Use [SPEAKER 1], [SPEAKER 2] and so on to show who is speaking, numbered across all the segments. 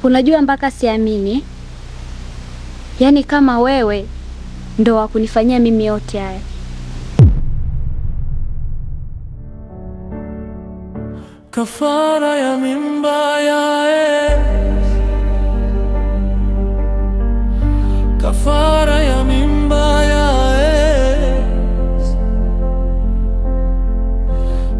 [SPEAKER 1] Unajua mpaka siamini. Yaani kama wewe ndo wa kunifanyia mimi yote haya.
[SPEAKER 2] Kafara ya mimba ya kafara ya mimba ya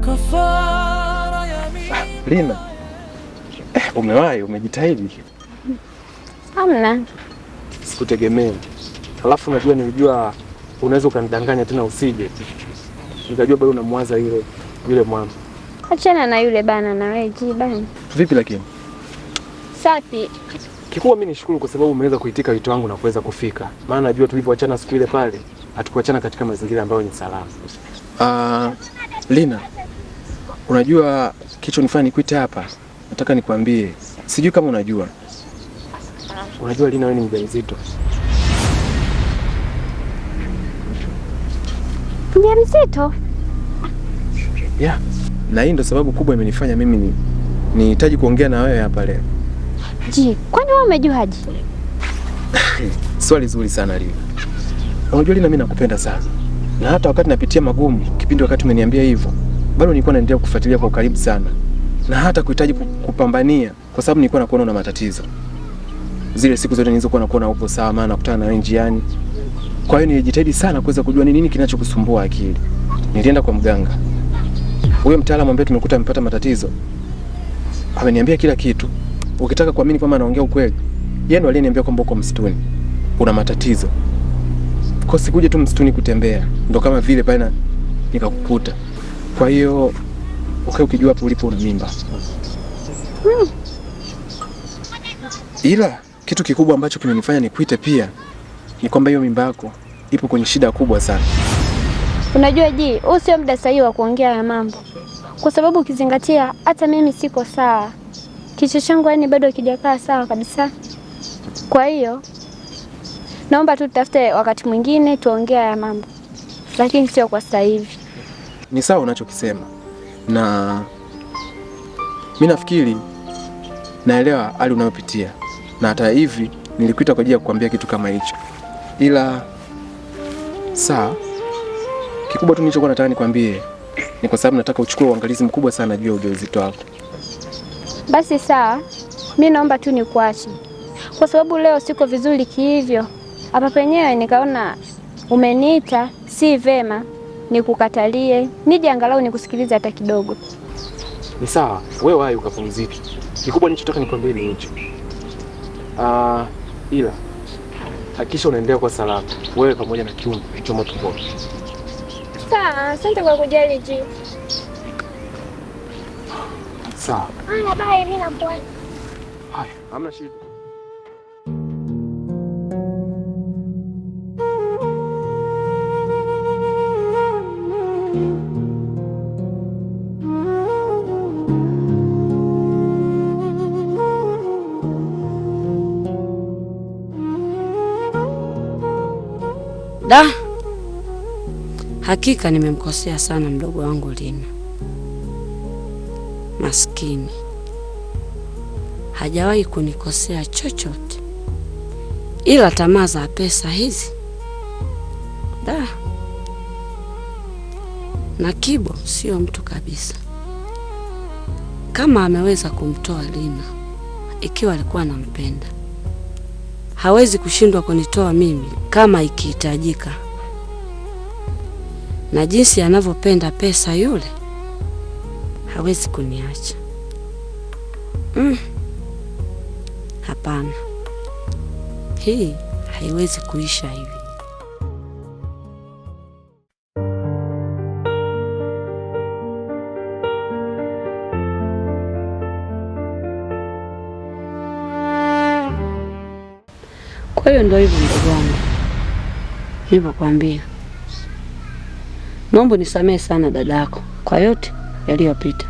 [SPEAKER 2] kafara ya mimba.
[SPEAKER 3] Lina, umewahi, umejitahidi.
[SPEAKER 1] Hamna.
[SPEAKER 3] Sikutegemea. Alafu nilijua unaweza ukanidanganya tena usije. Nikajua bado unamwaza yule mwana.
[SPEAKER 1] Achana na yule bana na wewe bana.
[SPEAKER 3] Vipi lakini?
[SPEAKER 1] Safi.
[SPEAKER 3] Kikubwa mimi nishukuru kwa sababu umeweza kuitika wito wangu na kuweza kufika. Maana najua tulivyoachana siku ile pale, hatukuachana katika mazingira ambayo ni salama. Lina, unajua kicho nifanya nikuite hapa? Nataka nikwambie. Sijui kama unajua. Unajua Lina, wewe ni mjamzito.
[SPEAKER 1] Mjamzito?
[SPEAKER 3] Yeah. Na hii ndo sababu kubwa imenifanya mimi nihitaji kuongea na wewe hapa leo.
[SPEAKER 1] Kwani wewe umejuaje?
[SPEAKER 3] Swali zuri sana Lina. Unajua Lina, mimi nakupenda sana. Na hata wakati napitia magumu, kipindi wakati umeniambia hivyo, bado nilikuwa naendelea kufuatilia kwa karibu sana. Na hata kuhitaji kupambania kwa sababu nilikuwa nakuona una matatizo. Zile siku zote nilizokuwa nakuona upo sawa, maana nakutana na wewe njiani. Kwa hiyo nilijitahidi sana kuweza kujua ni nini kinachokusumbua akili. Nilienda kwa mganga. Huyo mtaalamu ambaye tumekuta amepata matatizo ameniambia kila kitu. Ukitaka kuamini kwamba anaongea ukweli, yeye ndo aliniambia kwamba uko msituni una matatizo. Kwa sikuje tu msituni kutembea, ndo kama vile pale nikakukuta. Kwa hiyo ukijua hapo ulipo una mimba. Ila kitu kikubwa ambacho kimenifanya nikuite pia ni kwamba hiyo mimba yako ipo kwenye shida kubwa sana.
[SPEAKER 1] Unajua huu sio muda sahihi wa kuongea ya mambo. Kwa sababu ukizingatia hata mimi siko sawa. Kichwa changu yani bado kijakaa sawa kabisa. Kwa hiyo naomba tu tutafute wakati mwingine tuongea ya mambo. Lakini sio kwa sasa hivi.
[SPEAKER 3] Ni sawa unachokisema. Na mimi nafikiri naelewa hali unayopitia. Na hata hivi nilikuita kwa ajili ya kukuambia kitu kama hicho. Ila sawa. Kikubwa tu nilichokuwa nataka nikwambie ni kwa sababu nataka uchukue uangalizi mkubwa sana juu ya ujauzito wako.
[SPEAKER 1] Basi sawa. Mimi naomba tu nikuache. Kwa sababu leo siko vizuri kihivyo. Hapa penyewe nikaona umeniita si vema nikukatalie. Nije angalau nikusikilize hata kidogo.
[SPEAKER 3] Ni sawa. Wewe wahi ukapumzike. Kikubwa nilichotaka nikwambie ni hicho. Ila hakikisha unaendelea kwa salama. Wewe pamoja na kiumbe kilichomo tumboni.
[SPEAKER 1] Sawa, asante kwa kujali G.
[SPEAKER 3] Sawa.
[SPEAKER 1] Haya, bye, mimi napoa.
[SPEAKER 3] Haya, hamna shida.
[SPEAKER 4] Da. Hakika nimemkosea sana mdogo wangu Lina. Maskini. Hajawahi kunikosea chochote. Ila tamaa za pesa hizi. Da. Na Kibo sio mtu kabisa. Kama ameweza kumtoa Lina ikiwa alikuwa anampenda, hawezi kushindwa kunitoa mimi kama ikihitajika. Na jinsi anavyopenda pesa yule, hawezi kuniacha. Hapana. Hii haiwezi kuisha hivi. Kwa hiyo ndio hivyo mdogo wangu. Nilipokuambia. Naomba nisamehe sana dadako kwa yote yaliyopita.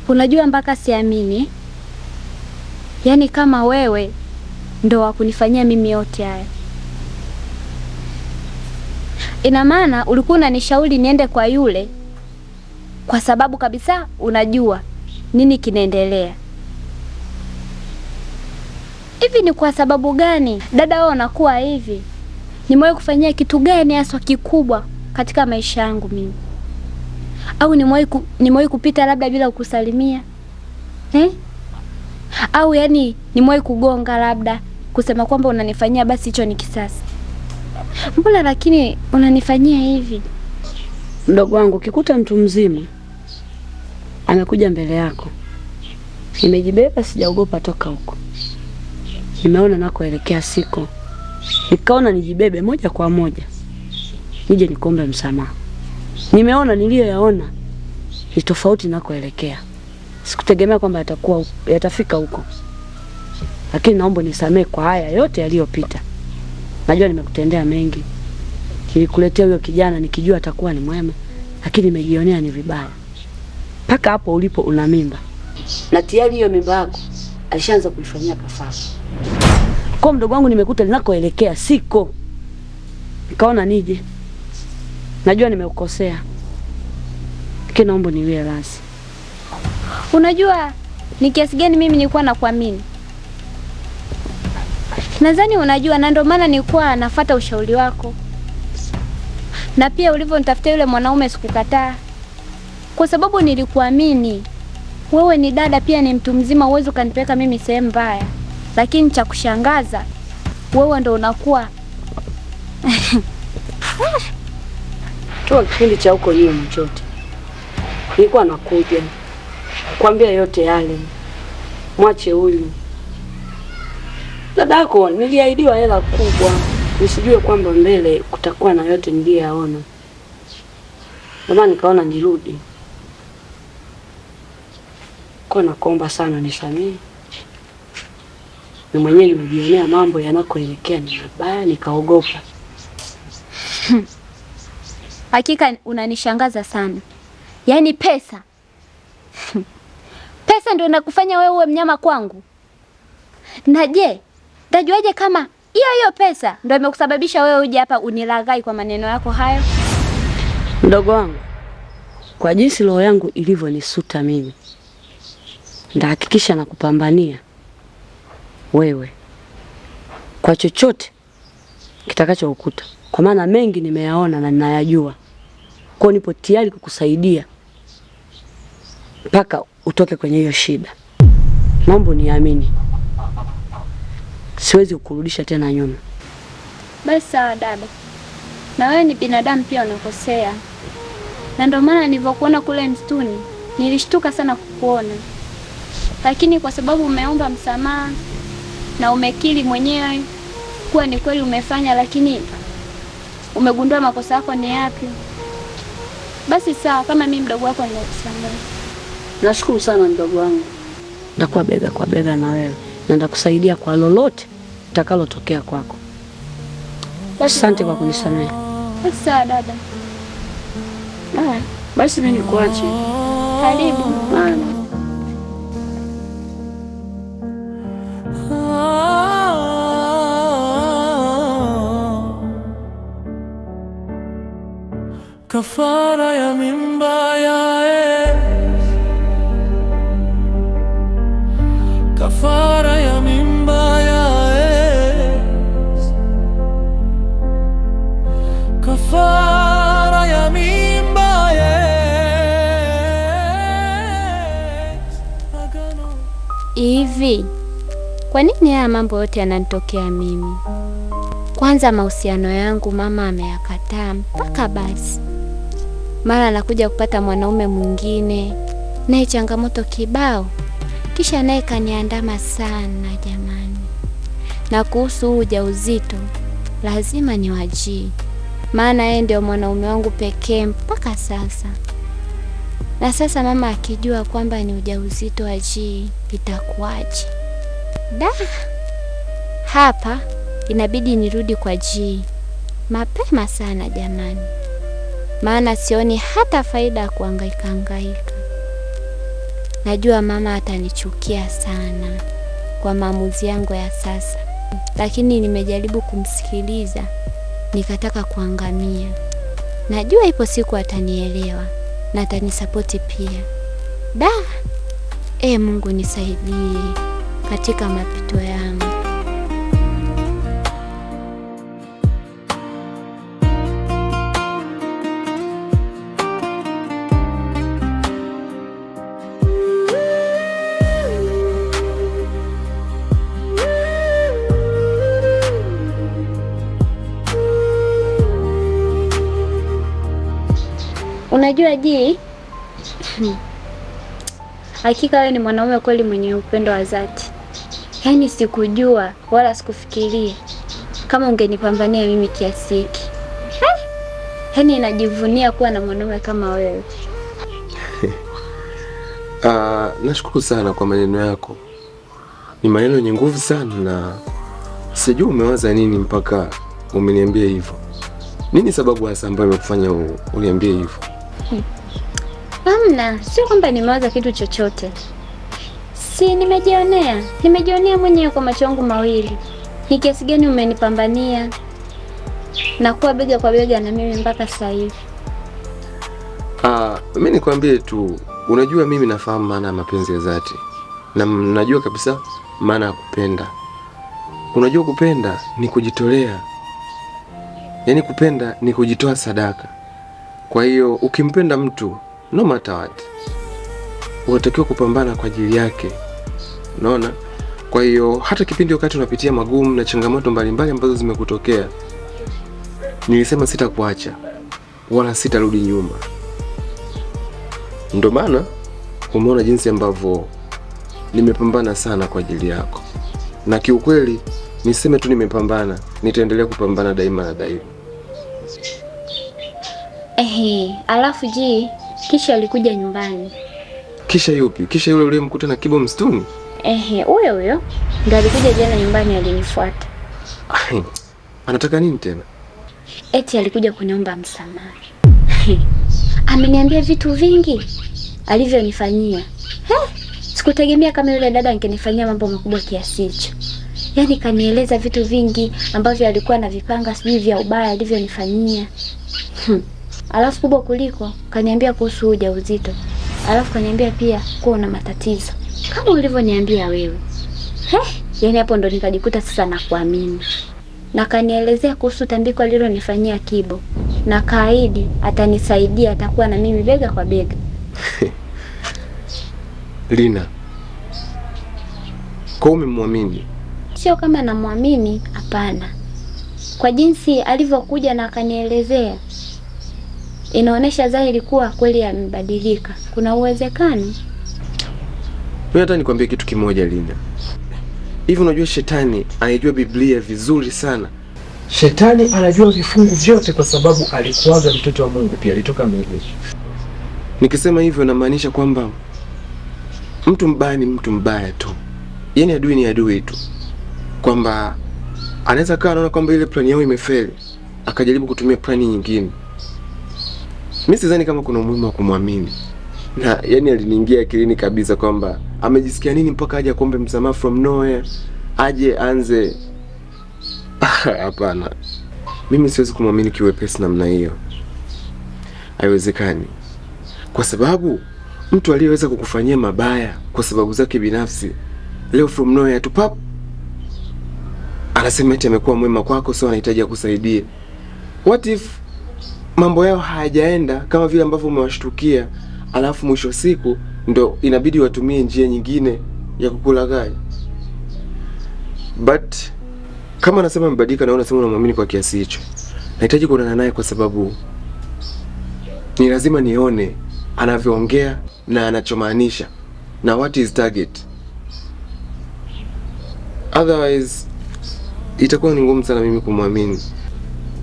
[SPEAKER 1] Unajua mpaka siamini. Yaani kama wewe ndo wa kunifanyia mimi yote haya. Ina maana ulikuwa unanishauri niende kwa yule kwa sababu kabisa unajua nini kinaendelea. Hivi ni kwa sababu gani dada wao unakuwa hivi? Nimewahi kufanyia kitu gani hasa kikubwa katika maisha yangu mimi? Au nimewahi kupita labda bila kukusalimia? Au yani nimewahi kugonga labda kusema kwamba unanifanyia basi hicho ni kisasi? Mbona lakini unanifanyia hivi?
[SPEAKER 4] Mdogo wangu, ukikuta mtu mzima amekuja mbele yako, nimejibeba, sijaogopa toka huko. Nimeona nakoelekea siko, nikaona nijibebe moja kwa moja nije nikuombe msamaha. Nimeona niliyoyaona ni tofauti nakoelekea. Sikutegemea kwamba yatafika huko, lakini naomba nisamehe kwa haya yote yaliyopita. Najua nimekutendea mengi, nilikuletea huyo kijana nikijua atakuwa ni mwema, lakini nimejionea ni vibaya. Paka hapo ulipo una mimba, na tayari hiyo mimba yako alishaanza kuifanyia kafara. Kwa mdogo wangu, nimekuta ninakoelekea siko, nikaona nije. Najua nimeukosea, lakini naomba niwie radhi.
[SPEAKER 1] Unajua ni kiasi gani mimi nilikuwa nakuamini? Nadhani unajua, na ndio maana nilikuwa nafuata ushauri wako. Na pia ulivyonitafutia yule mwanaume sikukataa, kwa sababu nilikuamini. Wewe ni dada, pia ni mtu mzima, uwezo kanipeleka mimi sehemu mbaya. Lakini cha kushangaza, wewe ndo unakuwa
[SPEAKER 4] toa kipindi cha huko nyuma chote. Nilikuwa nakuja kwambia yote yale, mwache huyu dadako. Niliahidiwa hela kubwa, nisijue kwamba mbele kutakuwa na yote niliyaona. Ndio nikaona nirudi. Kwa nakuomba sana nisamehe. Mimi mwenyewe nimejionea mambo yanakoelekea ni mabaya, nikaogopa.
[SPEAKER 1] Hakika unanishangaza sana. Yaani pesa pesa ndio inakufanya wewe uwe mnyama kwangu? Na je, ndajuaje kama hiyo pesa ndio imekusababisha wewe uje hapa unilaghai kwa maneno yako hayo?
[SPEAKER 4] Mdogo wangu, kwa jinsi roho yangu ilivyonisuta mimi, ndahakikisha nakupambania wewe kwa chochote kitakacho ukuta, kwa maana mengi nimeyaona na ninayajua. Kwa nipo tayari kukusaidia mpaka utoke kwenye hiyo shida. Naomba niamini, siwezi kukurudisha tena nyuma.
[SPEAKER 1] Basi sawa dada, na wewe ni binadamu pia, unakosea. Na ndio maana nilivyokuona kule msituni nilishtuka sana kukuona, lakini kwa sababu umeomba msamaha na umekiri mwenyewe kuwa ni kweli umefanya, lakini umegundua makosa yako ni yapi, basi sawa, kama mimi mdogo wako ninakusamehe.
[SPEAKER 4] Nashukuru sana mdogo wangu, nitakuwa bega kwa bega na wewe na nitakusaidia kwa lolote litakalotokea kwako. Asante kwa kunisamehe.
[SPEAKER 1] Basi sawa dada.
[SPEAKER 4] Basi mimi nikuache.
[SPEAKER 1] Karibu.
[SPEAKER 2] Kafara ya mimba ya kafara ya mimba ya kafara ya mimba ya
[SPEAKER 1] Hivi kwa nini haya mambo yote yananitokea mimi? Kwanza mahusiano yangu mama ameyakataa mpaka basi. Mara anakuja kupata mwanaume mwingine, naye changamoto kibao. Kisha naye kaniandama sana jamani. Na kuhusu ujauzito, lazima niwajie, maana yeye ndio mwanaume wangu pekee mpaka sasa. Na sasa mama akijua kwamba ni ujauzito wa G, itakuwaje? Hapa inabidi nirudi kwa G mapema sana jamani, maana sioni hata faida ya kuhangaika. Najua mama atanichukia sana kwa maamuzi yangu ya sasa, lakini nimejaribu kumsikiliza, nikataka kuangamia. Najua ipo siku atanielewa na atanisapoti pia. Mungu nisaidie katika mapito yangu. Unajua Ji, hakika wewe ni mwanaume kweli mwenye upendo wa dhati. Yaani sikujua wala sikufikiria kama ungenipambania mimi kiasi hiki. Yaani najivunia kuwa na mwanaume kama wewe.
[SPEAKER 3] Nashukuru sana kwa maneno yako. Ni maneno yenye nguvu sana na sijui umewaza nini mpaka umeniambia hivyo. Nini sababu hasa ambayo imekufanya uniambie hivyo?
[SPEAKER 1] Hamna, sio kwamba nimewaza kitu chochote. Si nimejionea mwenyewe kwa macho yangu mawili. Ni kiasi gani umenipambania na kuwa bega kwa bega na mimi mpaka sasa hivi.
[SPEAKER 3] Mimi nikwambie tu, unajua mimi nafahamu maana ya mapenzi ya dhati. Na najua kabisa maana ya kupenda. Unajua kupenda ni kujitolea. Yaani kupenda ni kujitoa sadaka. Kwa hiyo ukimpenda mtu no matter what, unatakiwa kupambana kwa ajili yake. Unaona? Kwa hiyo hata kipindi wakati unapitia magumu na changamoto mbalimbali ambazo zimekutokea, nilisema sitakuacha wala sitarudi nyuma. Ndio maana umeona jinsi ambavyo nimepambana sana kwa ajili yako. Na kiukweli niseme tu nimepambana, nitaendelea kupambana daima na daima.
[SPEAKER 1] Alafu Ji, kisha alikuja nyumbani.
[SPEAKER 3] Kisha yupi? Kisha yule uliyemkuta na Kibo msituni?
[SPEAKER 1] Huyo ndio alikuja jana nyumbani, alinifuata.
[SPEAKER 3] Anataka nini tena?
[SPEAKER 1] Eti alikuja kuniomba msamaha. Ameniambia vitu vingi alivyonifanyia. Sikutegemea kama yule dada angenifanyia mambo makubwa kiasi hicho. Yaani kanieleza vitu vingi ambavyo alikuwa anavipanga, sijui vya ubaya alivyonifanyia. Alafu kubwa kuliko kaniambia kuhusu ujauzito. Alafu kaniambia pia kuwa una matatizo kama ulivyoniambia wewe. Yaani hapo ndo nikajikuta sasa na kuamini. Na kanielezea kuhusu tambiko alilonifanyia Kibo. Na kaahidi atanisaidia, atakuwa na mimi bega kwa bega.
[SPEAKER 3] Lina, kwa umemwamini?
[SPEAKER 1] Sio kama namwamini, hapana. Kwa jinsi alivyokuja na akanielezea, inaonesha dhahiri kuwa kweli amebadilika. Kuna uwezekano.
[SPEAKER 3] Wewe hata nikwambie kitu kimoja Lina. Hivi unajua shetani anajua Biblia vizuri sana.
[SPEAKER 5] Shetani anajua vifungu vyote kwa sababu alikuwaga mtoto wa Mungu pia, alitoka mbinguni.
[SPEAKER 3] Nikisema hivyo namaanisha kwamba mtu mbaya ni mtu mbaya tu. Yaani adui ni adui tu. Kwamba anaweza kaa anaona kwamba ile plani yao imefeli, akajaribu kutumia plani nyingine. Mimi sidhani kama kuna umuhimu wa kumwamini. Na yani aliniingia akilini kabisa kwamba amejisikia nini mpaka aje kuombe msamaha from nowhere, aje anze. Hapana. Mimi siwezi kumwamini kiwepesi namna hiyo. Haiwezekani. Kwa sababu mtu aliyeweza kukufanyia mabaya kwa sababu zake binafsi, leo from nowhere tu pap anasema eti amekuwa mwema kwako, sio anahitaji akusaidie. What if mambo yao hayajaenda kama vile ambavyo umewashtukia, alafu mwisho siku ndo inabidi watumie njia nyingine ya kukulaghai? But kama anasema mbadilika na unasema unamwamini kwa kiasi hicho, nahitaji kuonana naye kwa sababu ni lazima nione anavyoongea na anachomaanisha na what is target. Otherwise itakuwa ni ngumu sana mimi kumwamini.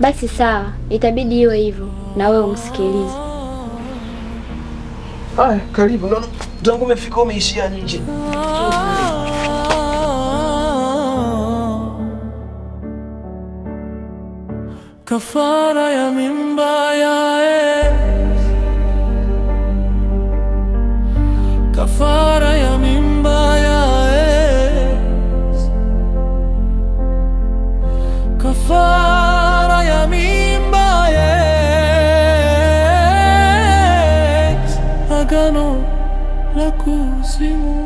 [SPEAKER 1] Basi sawa, itabidi iwe hivyo na wewe umsikilize.
[SPEAKER 5] Haya, karibu. Naona tangu umefika umeishia nje.
[SPEAKER 2] Kafara ya mimba ya kafara ya mimba ya kafara ya mimba ya agano la kuzimu.